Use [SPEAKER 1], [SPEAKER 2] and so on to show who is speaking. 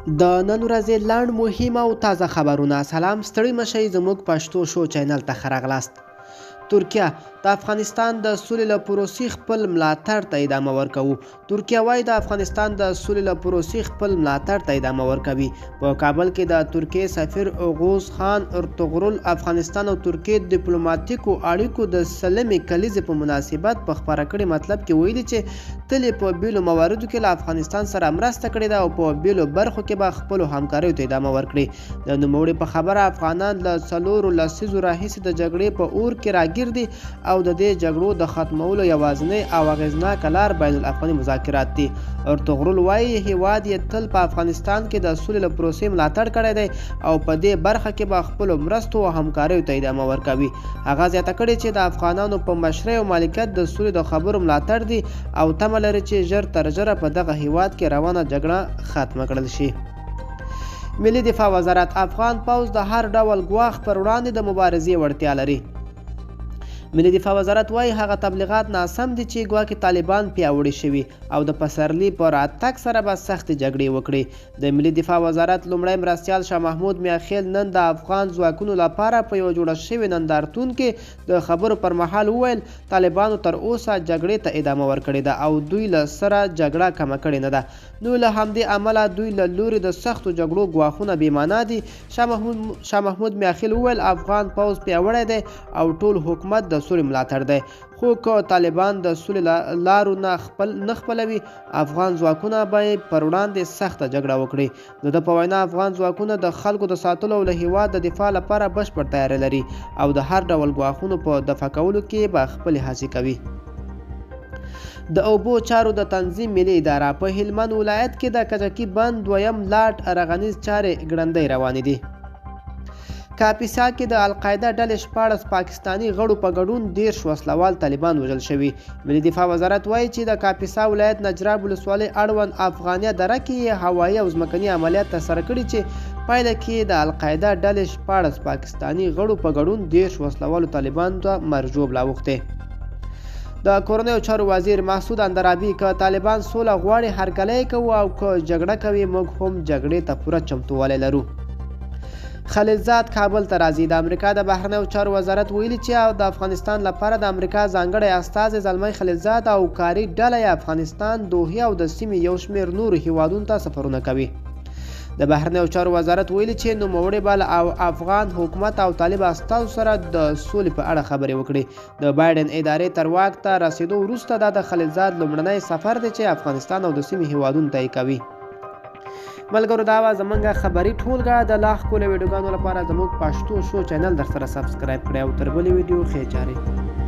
[SPEAKER 1] د نن ورځې لنډ مهم او تازه خبرونه. سلام، ستړي مشئ، زموږ پښتو شو چینل ته ښه راغلاست. ترکیه د افغانستان د سولې له پروسې خپل ملاتړ ته ادامه ورکوو. ترکیه وايي د افغانستان د سولې له پروسې خپل ملاتړ ته ادامه ورکوي. په کابل کې د ترکیې سفیر اوغوز خان ارطغرل افغانستان او ترکیې ډیپلوماټیکو اړیکو د سلمې کلیزې په مناسبت په خپاره کړي مطلب کې ویلي چې تل په بیلو مواردو کې له افغانستان سره مرسته کړې ده او په بیلو برخو کې به خپلو همکاریو ته ادامه ورکړي. د نوموړي په خبره افغانان له 4 لسیزو راهیسې د جګړې په اور کې راګیر دي او د دې جګړو د ختمولو یوازینۍ او اغیزناکه لار بین الافغاني مذاکرات دي. ارطغرل وایي هیواد یې تل په افغانستان کې د سولې له پروسې ملاتړ کړی دی او په دې برخه کې به خپلو مرستو او همکاریو ته ادامه ورکوي. هغه زیاته کړې چې د افغانانو په مشرۍ او مالکیت د سولې د خبرو ملاتړ دي او تمه لري چې ژر تر ژره په دغه هیواد کې روانه جګړه ختمه کړل شي. ملي دفاع وزارت افغان پوځ د هر ډول ګواښ پر وړاندې د مبارزې وړتیا لري. ملي دفاع وزارت وایي هغه تبلیغات ناسم دي چې ګواکې طالبان پیاوړي شوي او د پسرلي په راتګ سره به سختې جګړې وکړي. د ملي دفاع وزارت لومړی مرستیال شاه محمود میاخیل نن د افغان ځواکونو لپاره په یوه جوړه شوې نندارتون کې د خبرو پر مهال وویل طالبانو تر اوسه جګړې ته ادامه ورکړې ده او دوی له سره جګړه کمه کړې نه ده. نو له همدې امله دوی له لوري د سختو جګړو ګواښونه بې معنا دي. شاه محمود میاخیل وویل افغان پوځ پیاوړی دی او ټول حکومت د سولې ملاتړ دی، خو که طالبان د سولې لارو نه خپلوي افغان ځواکونه به پر وړاندې سخته جګړه وکړي. د ده په وینا افغان ځواکونه د خلکو د ساتلو او له هیواد د دفاع لپاره بشپړ تیاری لري او د هر ډول ګواښونو په دفع کولو کې به خپلې هڅې کوي. د اوبو چارو د تنظیم ملي اداره په هلمند ولایت کې د کجکي بند دویم لاټ رغنیز چارې ګړندۍ روانې دي. کاپیسا کې د القاعده ډلې 14 پاکستاني غړو په ګډون 13 وسلوال طالبان وژل شوي. ملي دفاع وزارت وایي چې د کاپیسا ولایت نجراب ولسوالۍ اړوند افغانیه دره کې هوایي او ځمکني عملیات ترسره کړي چې پایله کې د القاعده ډلې 14 پاکستاني غړو په ګډون 13 وسلوالو طالبانو ته مرجوب راوښتي. د کورنیو چارو وزیر محسود اندرابي که طالبان سوله غواړي هرکلی کوو او که جګړه کوي موږ هم جګړې ته پوره چمتووالی لرو. خلیلزاد کابل ته راځي. د امریکا د بهرنیو چارو وزارت ویلي چې د افغانستان لپاره د امریکا ځانګړی استازی زلمی خلیلزاد او کاري ډله یې افغانستان، دوحې او د سیمې یو شمېر نورو هیوادونو ته سفرونه کوي. د بهرنیو چارو وزارت ویلي چې نوموړي به له افغان حکومت او طالب استازو سره د سولې په اړه خبرې وکړي. د بایډن ادارې تر واک ته رسیدو وروسته دا د خلیلزاد لومړنی سفر دی چې افغانستان او د سیمې هیوادونو ته یې کوي. ملګرو دا وه زموږ خبري ټولګه. د لا ښکلو ویډیوګانو لپاره زموږ پښتو شو چینل در سره سبسکرایب کړئ او تر بلې ویډیو ښې چارې.